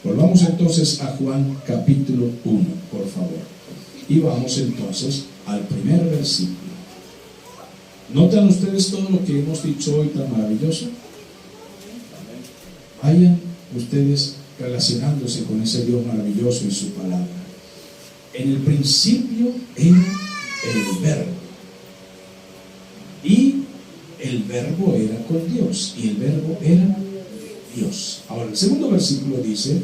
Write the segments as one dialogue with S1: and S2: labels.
S1: Volvamos entonces a Juan capítulo 1, por favor. Y vamos entonces al primer versículo. ¿Notan ustedes todo lo que hemos dicho hoy tan maravilloso? Vayan ustedes relacionándose con ese Dios maravilloso y su palabra. En el principio era el Verbo, y el Verbo era con Dios, y el Verbo era Dios. Ahora el segundo versículo dice: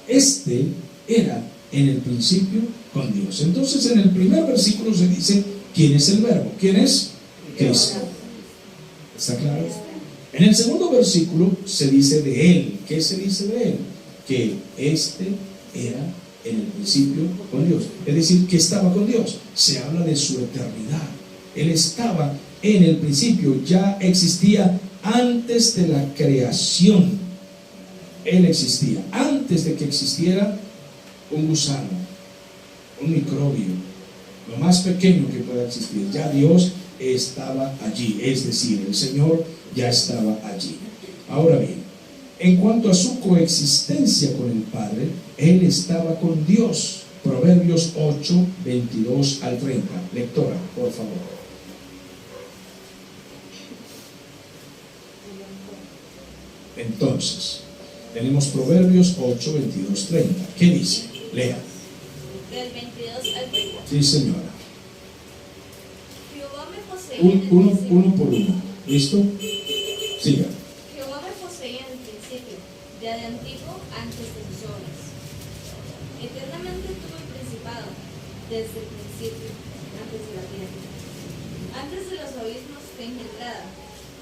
S1: este era en el principio con Dios. Entonces en el primer versículo se dice ¿quién es el Verbo? ¿Quién es? Cristo. ¿Está claro? En el segundo versículo se dice de Él. ¿Qué se dice de Él? Que este era en el principio con Dios, es decir, que estaba con Dios. Se habla de su eternidad. Él estaba en el principio, ya existía antes de la creación. Él existía antes de que existiera un gusano, un microbio, lo más pequeño que pueda existir. Ya Dios estaba allí, es decir, el Señor ya estaba allí. Ahora bien, en cuanto a su coexistencia con el Padre, Él estaba con Dios. Proverbios 8, 22 al 30. Lectora, por favor. Entonces, tenemos Proverbios 8, 22, 30. ¿Qué dice? Lea.
S2: Del 22 al 30.
S1: Sí, señora.
S2: Jehová me poseía en el
S1: Uno
S2: principio.
S1: por uno. ¿Listo? Siga.
S2: Jehová me poseía en el principio, de antiguo antes de sus obras. Eternamente tuve el principado, desde el principio, antes de la tierra. Antes de los abismos fue engendrada,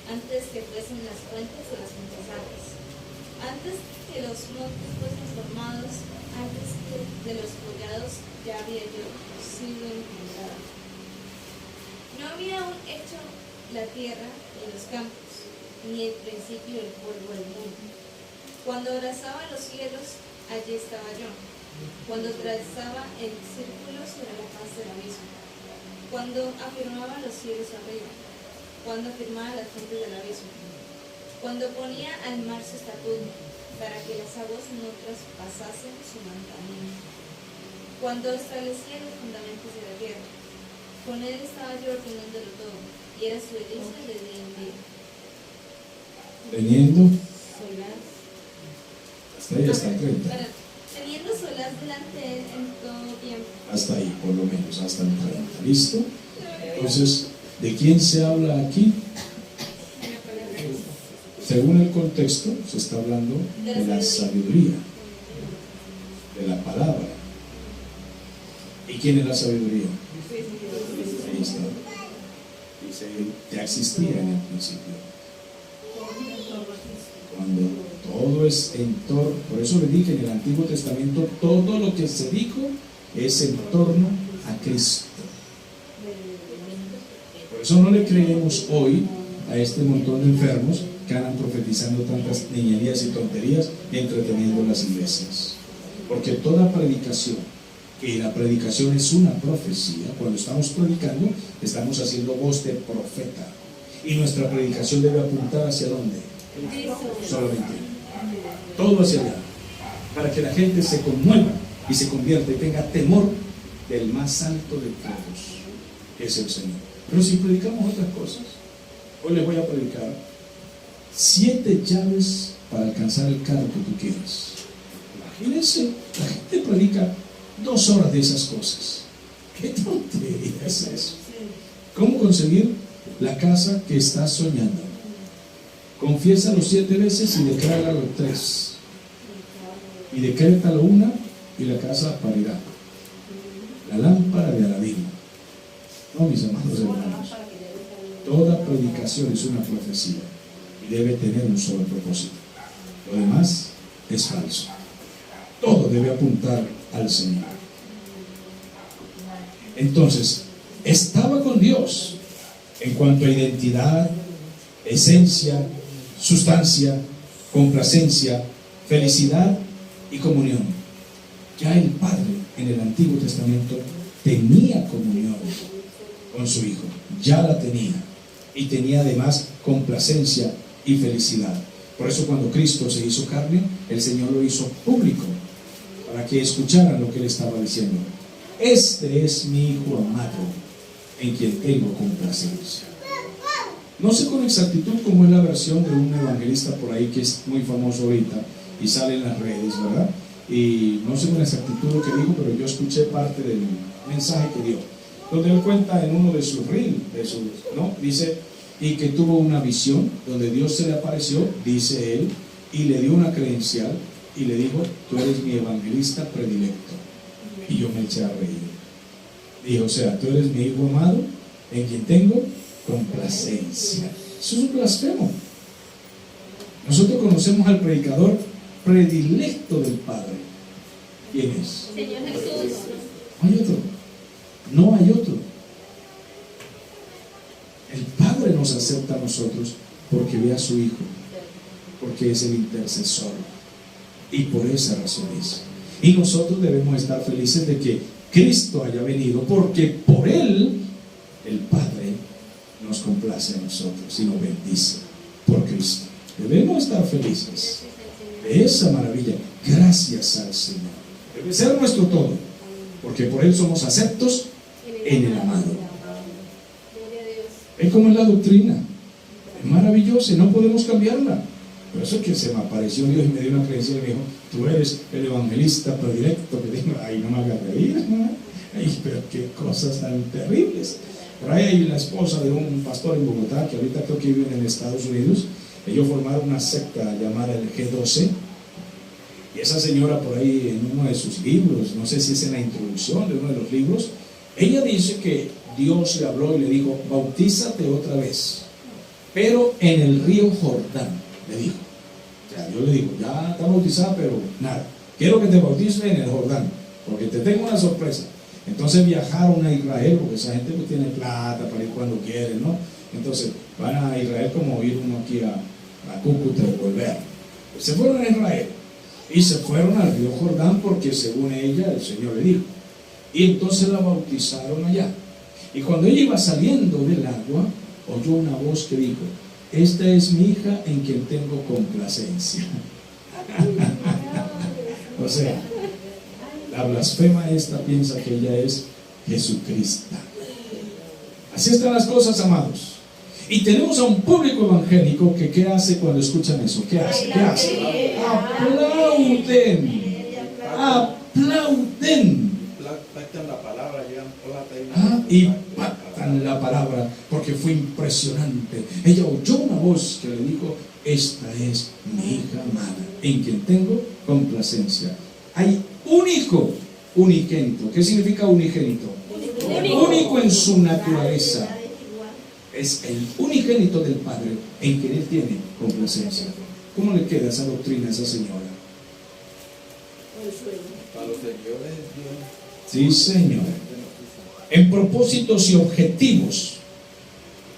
S2: antes que fuesen las fuentes de las fuentes aguas. Antes que los montes fuesen formados, antes que de los collados ya había yo sido engendrada. No había aún hecho la tierra y los campos, ni el principio del polvo del mundo. Cuando abrazaba los cielos, allí estaba yo. Cuando trazaba el círculo sobre la faz del abismo. Cuando afirmaba los cielos arriba. Cuando afirmaba las fuentes del abismo. Cuando ponía al mar su estatuto, para que las aguas no traspasasen su mandamiento. Cuando establecía los fundamentos de la tierra. Con él estaba yo ordenándolo todo, y era su delicia de día en día.
S1: Teniendo,
S2: Solaz.
S1: hasta ahí, hasta el 30.
S2: Teniendo solaz delante de él en todo tiempo.
S1: Hasta ahí, por lo menos, hasta el 30. ¿Listo? Entonces, ¿de quién se habla aquí? Según el contexto, se está hablando de la sabiduría, de la palabra. ¿Y quién es la sabiduría? Ahí está. Dice, ya existía en el principio. Cuando todo es en torno, por eso le dije en el Antiguo Testamento, todo lo que se dijo es en torno a Cristo. Por eso no le creemos hoy a este montón de enfermos que andan profetizando tantas niñerías y tonterías y entreteniendo las iglesias. Porque toda predicación, que la predicación es una profecía, cuando estamos predicando, estamos haciendo voz de profeta. Y nuestra predicación debe apuntar ¿hacia dónde? Solamente. Todo hacia allá. Para que la gente se conmueva y se convierta y tenga temor del más alto de todos, que es el Señor. Pero si predicamos otras cosas, hoy les voy a predicar 7 llaves para alcanzar el carro que tú quieres. Imagínense, la gente predica 2 horas de esas cosas. ¿Qué tontería es eso? ¿Cómo conseguir la casa que estás soñando? Confiésalo 7 veces y decláralo 3. Y decrétalo 1 y la casa parirá. La lámpara de Aladino. No, mis amados hermanos. Toda predicación es una profecía y debe tener un solo propósito. Lo demás es falso. Todo debe apuntar al Señor. Entonces, estaba con Dios en cuanto a identidad, esencia, sustancia, complacencia, felicidad y comunión. Ya el Padre en el Antiguo Testamento tenía comunión con su Hijo, ya la tenía, y tenía además complacencia y felicidad. Por eso cuando Cristo se hizo carne, el Señor lo hizo público, para que escucharan lo que Él estaba diciendo. Este es mi Hijo amado, en quien tengo complacencia. No sé con exactitud cómo es la versión de un evangelista por ahí que es muy famoso ahorita y sale en las redes, ¿verdad? Y no sé con exactitud lo que dijo, pero yo escuché parte del mensaje que dio, donde él cuenta en uno de sus reels, ¿no? Dice, y que tuvo una visión donde Dios se le apareció, dice él, y le dio una credencial y le dijo, tú eres mi evangelista predilecto. Y yo me eché a reír. Dijo, o sea, tú eres mi Hijo amado, en quien tengo complacencia. Eso es un blasfemo. Nosotros conocemos al predicador predilecto del Padre. ¿Quién es?
S2: Señor Jesús.
S1: No hay otro. No hay otro. El Padre nos acepta a nosotros porque ve a su Hijo, porque es el intercesor, y por esa razón es. Y nosotros debemos estar felices de que Cristo haya venido, porque por Él el Padre nos complace a nosotros y nos bendice por Cristo. Debemos estar felices de esa maravilla. Gracias al Señor. Debe ser nuestro todo, porque por Él somos aceptos en el amado. Es como en la doctrina, es maravillosa y no podemos cambiarla. Por eso es que se me apareció Dios y me dio una creencia y me dijo, tú eres el evangelista predilecto. Que digo, ay, no me hagas reír, ¿no? Ay, pero qué cosas tan terribles. Por ahí hay la esposa de un pastor en Bogotá, que ahorita creo que vive en Estados Unidos. Ellos formaron una secta llamada el G12. Y esa señora por ahí en uno de sus libros, no sé si es en la introducción de uno de los libros, ella dice que Dios le habló y le dijo, bautízate otra vez, pero en el río Jordán, le dijo. O sea, Dios le dijo, ya está bautizada, pero nada, quiero que te bautices en el Jordán, porque te tengo una sorpresa. Entonces viajaron a Israel, porque esa gente pues tiene plata para ir cuando quieren, ¿no? Entonces van a Israel como ir uno aquí a Cúcuta y volver. Pues se fueron a Israel y se fueron al río Jordán porque según ella el Señor le dijo. Y entonces la bautizaron allá. Y cuando ella iba saliendo del agua, oyó una voz que dijo, esta es mi hija en quien tengo complacencia. O sea, la blasfema esta piensa que ella es Jesucristo. Así están las cosas, amados. Y tenemos a un público evangélico que ¿qué hace cuando escuchan eso? ¿Qué hace? ¿Qué hace? Aplauden. Aplauden. Y pactan la palabra porque fue impresionante. Ella oyó una voz que le dijo, esta es mi hija amada, en quien tengo complacencia. Hay un hijo unigénito. ¿Qué significa unigénito? Único en su naturaleza. Es el unigénito del Padre en quien Él tiene complacencia. ¿Cómo le queda esa doctrina a esa señora?
S3: Para los seguidores de
S1: Sí,
S3: Dios.
S1: Señor. En propósitos y objetivos.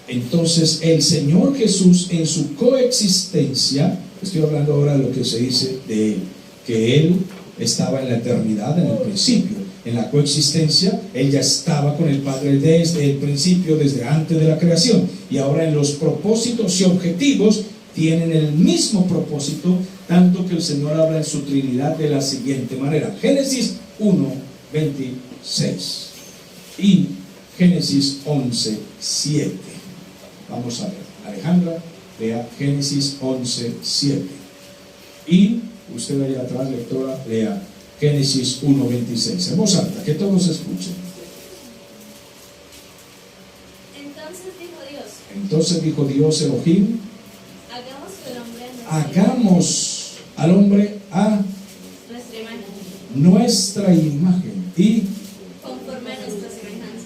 S1: Entonces, el Señor Jesús en su coexistencia, estoy hablando ahora de lo que se dice de Él, que Él estaba en la eternidad, en el principio, en la coexistencia, Él ya estaba con el Padre desde el principio, desde antes de la creación, y ahora en los propósitos y objetivos tienen el mismo propósito, tanto que el Señor habla en su Trinidad de la siguiente manera. Génesis 1:26 y Génesis 11:7. Vamos a ver, Alejandra, lea Génesis 11:7 y usted allá atrás, lectora, lea Génesis 1:26, en voz alta, que todos escuchen. Entonces dijo Dios Elohim, hagamos al hombre a nuestra imagen y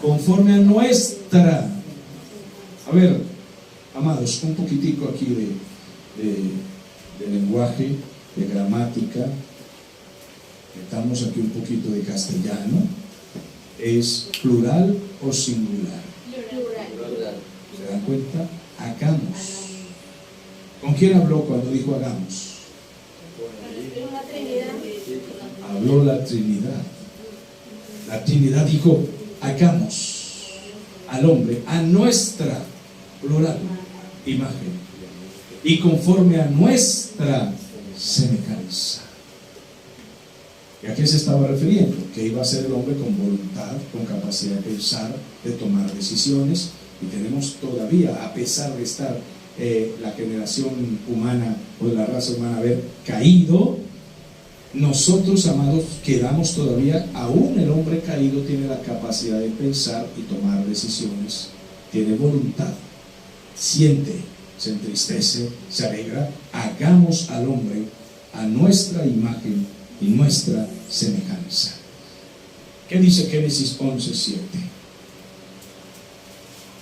S1: conforme a nuestra. A ver, amados, un poquitico aquí de lenguaje, de gramática. Estamos aquí un poquito de castellano. ¿Es plural o singular?
S2: Plural.
S1: ¿Se dan cuenta? Hagamos. ¿Con quién habló cuando dijo hagamos? Habló la Trinidad. La Trinidad dijo hagamos al hombre a nuestra plural imagen y conforme a nuestra semejanza. ¿Y a qué se estaba refiriendo? Que iba a ser el hombre con voluntad, con capacidad de pensar, de tomar decisiones. Y tenemos todavía, a pesar de estar la generación humana o la raza humana haber caído, nosotros, amados, quedamos todavía, aún el hombre caído tiene la capacidad de pensar y tomar decisiones, tiene voluntad, siente, se entristece, se alegra. Hagamos al hombre a nuestra imagen y nuestra semejanza. ¿Qué dice Génesis 11:7?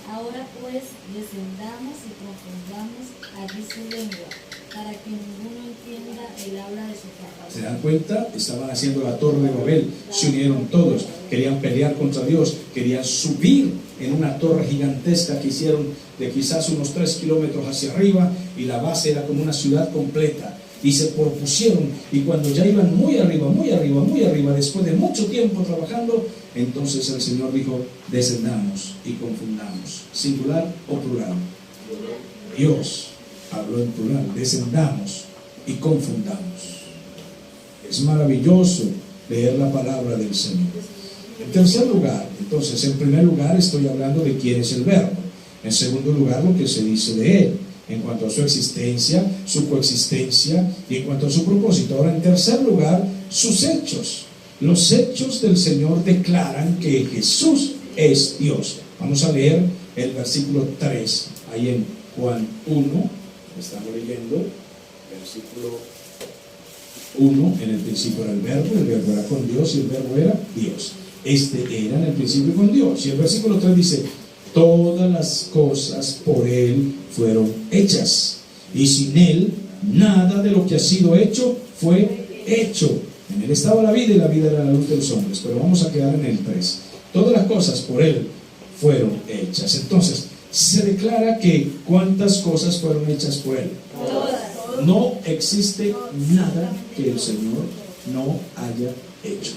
S4: Ahora pues descendamos y confundamos allí su lengua, para que ninguno entienda el habla de su papá.
S1: ¿Se dan cuenta? Estaban haciendo la torre de Babel, se unieron todos, querían pelear contra Dios, querían subir en una torre gigantesca que hicieron de quizás unos 3 kilómetros hacia arriba, y la base era como una ciudad completa, y se propusieron, y cuando ya iban muy arriba, muy arriba, muy arriba, después de mucho tiempo trabajando, entonces el Señor dijo: descendamos y confundamos. ¿Singular o plural? Dios habló en plural. Descendamos y confundamos. Es maravilloso leer la palabra del Señor. En tercer lugar, entonces, en primer lugar estoy hablando de quién es el Verbo. En segundo lugar, lo que se dice de Él, en cuanto a su existencia, su coexistencia y en cuanto a su propósito. Ahora, en tercer lugar, sus hechos. Los hechos del Señor declaran que Jesús es Dios. Vamos a leer el versículo 3, ahí en Juan 1, estamos leyendo, versículo 1, en el principio era el verbo era con Dios y el verbo era Dios. Este era en el principio con Dios. Y el versículo 3 dice: todas las cosas por Él fueron hechas, y sin Él nada de lo que ha sido hecho fue hecho. En Él estaba la vida, y la vida era la luz de los hombres. Pero vamos a quedar en el 3. Todas las cosas por Él fueron hechas. Entonces, se declara que ¿cuántas cosas fueron hechas por Él?
S2: Todas.
S1: No existe nada que el Señor no haya hecho.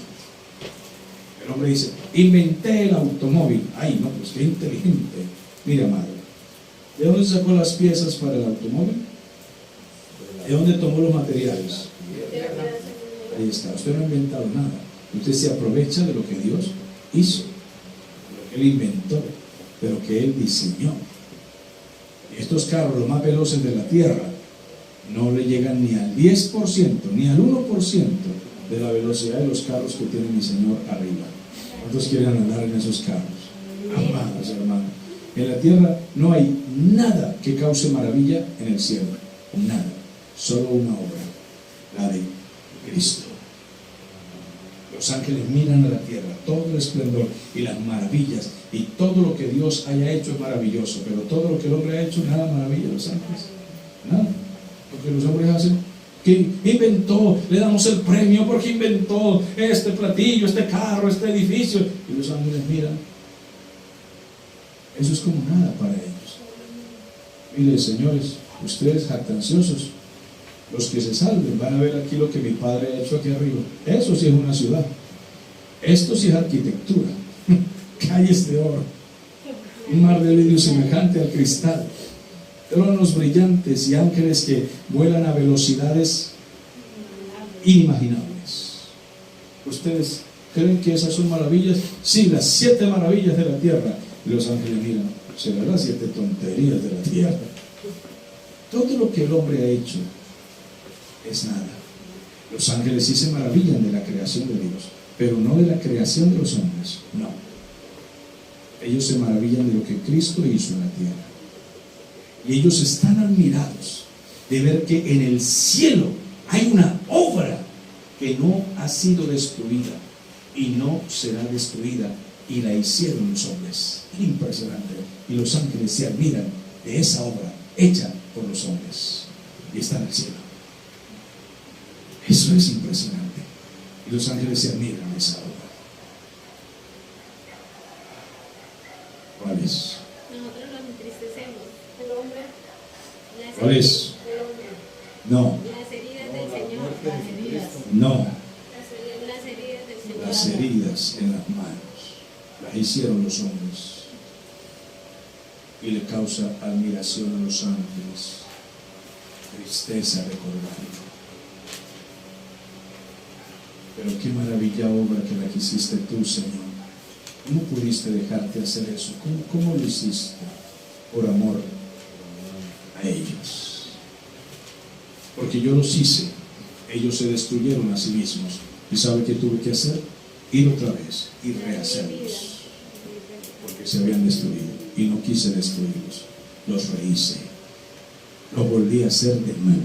S1: El hombre dice: inventé el automóvil. Ay, no, pues qué inteligente. Mira, madre, ¿de dónde sacó las piezas para el automóvil? ¿De dónde tomó los materiales? Ahí está. Usted no ha inventado nada. Usted se aprovecha de lo que Dios hizo, lo que Él inventó, de lo que Él diseñó. Y estos carros, los más veloces de la tierra, no le llegan ni al 10%, ni al 1% de la velocidad de los carros que tiene mi Señor arriba. ¿Cuántos quieren andar en esos carros? Amados hermanos, en la tierra no hay nada que cause maravilla en el cielo. Nada. Solo una obra, la de Cristo. Los ángeles miran a la tierra, todo el esplendor y las maravillas, y todo lo que Dios haya hecho es maravilloso, pero todo lo que el hombre ha hecho, nada maravilla a los ángeles. Nada. Lo que los hombres hacen, que inventó, le damos el premio porque inventó este platillo, este carro, este edificio, y los ángeles miran. Eso es como nada para ellos. Mire, señores, ustedes jactanciosos, los que se salven van a ver aquí lo que mi Padre ha hecho aquí arriba. Eso sí es una ciudad. Esto sí es arquitectura. Calles de oro, un mar de vidrio semejante al cristal, tronos brillantes y ángeles que vuelan a velocidades inimaginables. ¿Ustedes creen que esas son maravillas? Sí, las 7 maravillas de la tierra. Y los ángeles miran: serán las 7 tonterías de la tierra. Todo lo que el hombre ha hecho es nada. Los ángeles sí se maravillan de la creación de Dios, pero no de la creación de los hombres. No. Ellos se maravillan de lo que Cristo hizo en la tierra. Y ellos están admirados de ver que en el cielo hay una obra que no ha sido destruida y no será destruida, y la hicieron los hombres. Impresionante. Y los ángeles se admiran de esa obra hecha por los hombres, y está en el cielo. Eso es impresionante. Y los ángeles se admiran de esa obra. ¿Cuál es?
S2: Nosotros nos entristecemos. El hombre.
S1: ¿Cuál es?
S2: El hombre.
S1: No.
S2: Las heridas del Señor. Las heridas.
S1: No.
S2: Las heridas del Señor.
S1: Las heridas en las manos las hicieron los hombres, y le causa admiración a los ángeles. tristeza recordarlo. Pero qué maravilla obra que la que hiciste tú, Señor. ¿Cómo pudiste dejarte hacer eso? ¿Cómo lo hiciste? Por amor a ellos. Porque yo los hice, ellos se destruyeron a sí mismos. ¿Y sabe qué tuve que hacer? Ir otra vez y rehacerlos, porque se habían destruido y no quise destruirlos, los rehice, los volví a hacer de nuevo.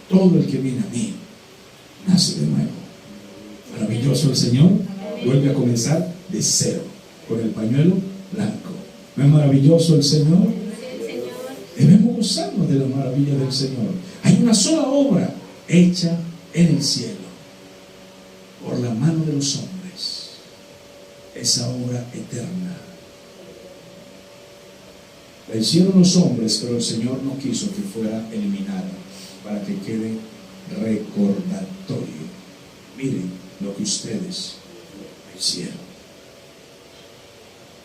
S1: Todo el que viene a mí nace de nuevo. Maravilloso el Señor. Vuelve a comenzar de cero, con el pañuelo blanco. ¿No es maravilloso el Señor? Debemos gozarnos de la maravilla del Señor. Hay una sola obra hecha en el cielo por la mano de los hombres, esa obra eterna. La hicieron los hombres, pero el Señor no quiso que fuera eliminada, para que quede recordatorio. Miren lo que ustedes hicieron.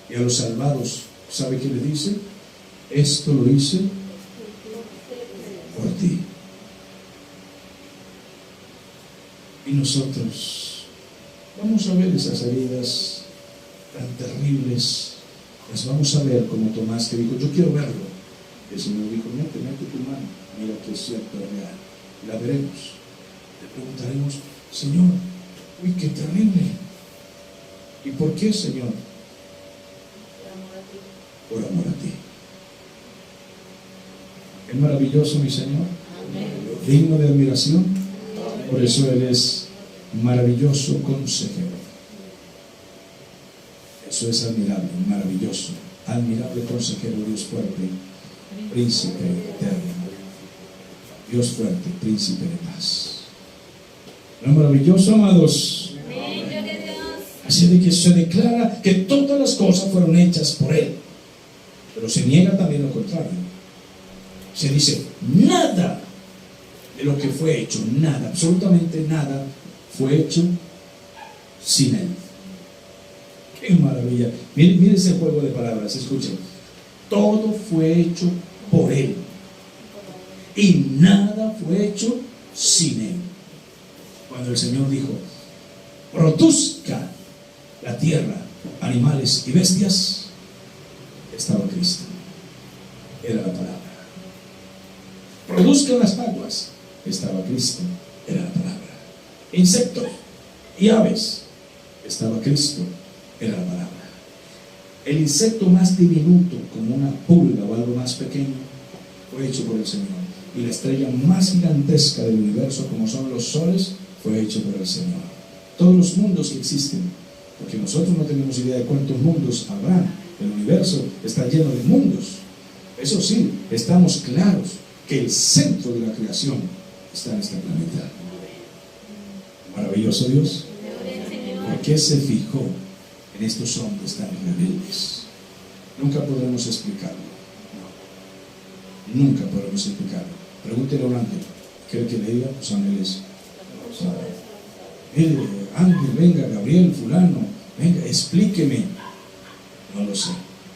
S1: Y a los salvados, ¿sabe qué le dice? Esto lo hice por ti. Y nosotros vamos a ver esas heridas tan terribles, las vamos a ver como Tomás, que dijo, yo quiero verlo. El Señor dijo, mete tu mano, mira que es cierto, es real. La veremos. Le preguntaremos, Señor, uy, qué terrible. ¿Y por qué, Señor? Por amor a ti. Es maravilloso, mi Señor. Digno de admiración. Por eso Él es maravilloso consejero. Eso es admirable, maravilloso, admirable consejero, Dios fuerte, príncipe eterno, Dios fuerte, príncipe de paz. ¿No es maravilloso, amados? Así de que se declara que todas las cosas fueron hechas por Él, pero se niega también lo contrario. Se dice, nada de lo que fue hecho, nada, absolutamente nada fue hecho sin Él. ¡Qué maravilla! Mire ese juego de palabras, escuchen. Todo fue hecho por Él y nada fue hecho sin Él. Cuando el Señor dijo, produzca la tierra animales y bestias, estaba Cristo, era la palabra. Produzcan las aguas, estaba Cristo, era la palabra. Insectos y aves, estaba Cristo, era la palabra. El insecto más diminuto, como una pulga o algo más pequeño, fue hecho por el Señor. Y la estrella más gigantesca del universo, como son los soles, fue hecho por el Señor. Todos los mundos que existen, porque nosotros no tenemos idea de cuántos mundos habrá. El universo está lleno de mundos. Eso sí, estamos claros que el centro de la creación está en este planeta. Maravilloso Dios. ¿Por qué se fijó en estos hombres tan rebeldes? Nunca podremos explicarlo. No. Nunca podremos explicarlo. Pregúntele a un ángel. ¿Cree que le diga? Los ángeles. Ángel, venga, Gabriel, fulano, venga, explíqueme. No lo sé.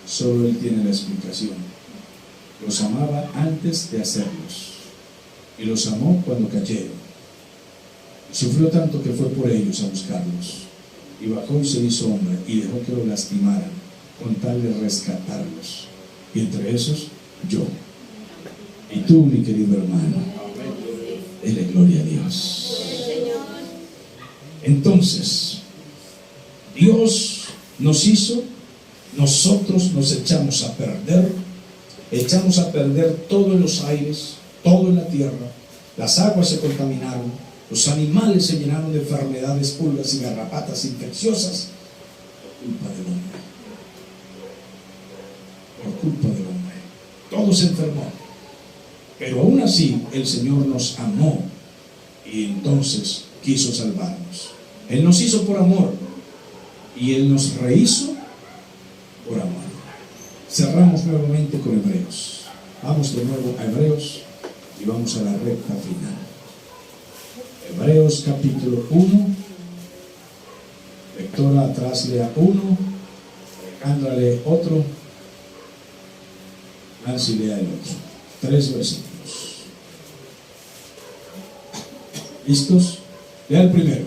S1: Solo Él tiene la explicación. Los amaba antes de hacerlos. Y los amó cuando cayeron. Sufrió tanto que fue por ellos a buscarlos. Y bajó y se hizo hombre y dejó que lo lastimaran con tal de rescatarlos. Y entre esos, yo. Y tú, mi querido hermano. Dele gloria a Dios. Entonces, Dios nos hizo, nosotros nos echamos a perder todo en los aires, todo en la tierra, las aguas se contaminaron, los animales se llenaron de enfermedades, pulgas y garrapatas infecciosas por culpa del hombre. Por culpa del hombre. Todo se enfermó. Pero aún así el Señor nos amó y entonces quiso salvarnos. Él nos hizo por amor y Él nos rehizo por amor. Cerramos nuevamente con Hebreos. Vamos de nuevo a Hebreos y vamos a la recta final. Hebreos capítulo 1. Lectora atrás lea 1, Alejandra lee otro, Nancy lea el otro. 3 versículos. ¿Listos? Lea el primero.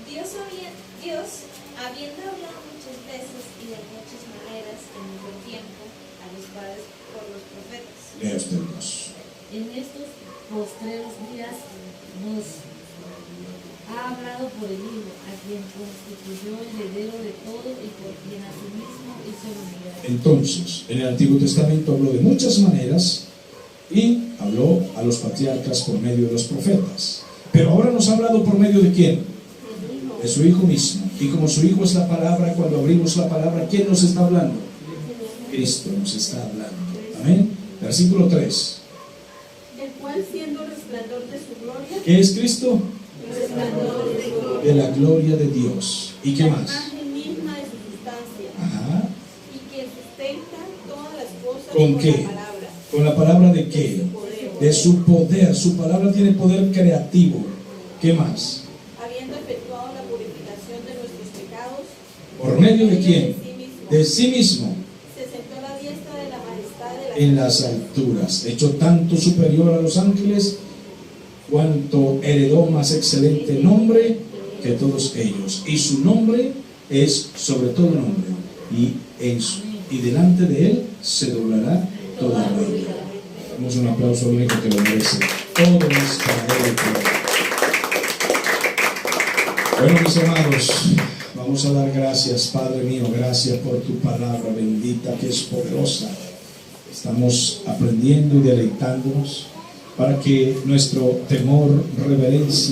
S2: Dios, habiendo hablado muchas veces y de muchas maneras en otro tiempo a los padres por los profetas.
S1: Lea usted dos.
S4: En estos postreros días nos ha hablado por el Hijo, a quien constituyó heredero de todo y por quien a sí mismo hizo el universo.
S1: Entonces, en el Antiguo Testamento habló de muchas maneras y habló a los patriarcas por medio de los profetas. Pero ahora nos ha hablado por medio de ¿quién? De su Hijo mismo. Y como su Hijo es la palabra, cuando abrimos la palabra, ¿quién nos está hablando? Cristo nos está hablando. Amén. Versículo 3.
S5: El cual siendo resplandor de su gloria,
S1: ¿Qué es Cristo?
S5: resplandor de gloria,
S1: De la gloria de Dios. ¿Y qué más?
S5: imagen misma de su sustancia,
S1: Ajá.
S5: y que sustenta todas las cosas
S1: ¿Con qué?
S5: la palabra,
S1: ¿Con la palabra de qué? De su poder. Su palabra tiene poder creativo. ¿Qué más?
S5: habiendo efectuado la purificación de nuestros pecados,
S1: ¿Por medio de quién?
S5: sí mismo,
S1: De sí mismo.
S5: se sentó a la diestra de la majestad de la
S1: En las alturas, hecho tanto superior a los ángeles, cuanto heredó más excelente nombre que todos ellos. Y su nombre es sobre todo nombre. Y delante de él se doblará toda rodilla. Damos un aplauso al único que lo merece. Todo es para él. Bueno, mis amados, vamos a dar gracias, Padre mío, gracias por tu palabra bendita que es poderosa. Estamos aprendiendo y deleitándonos para que nuestro temor, reverencia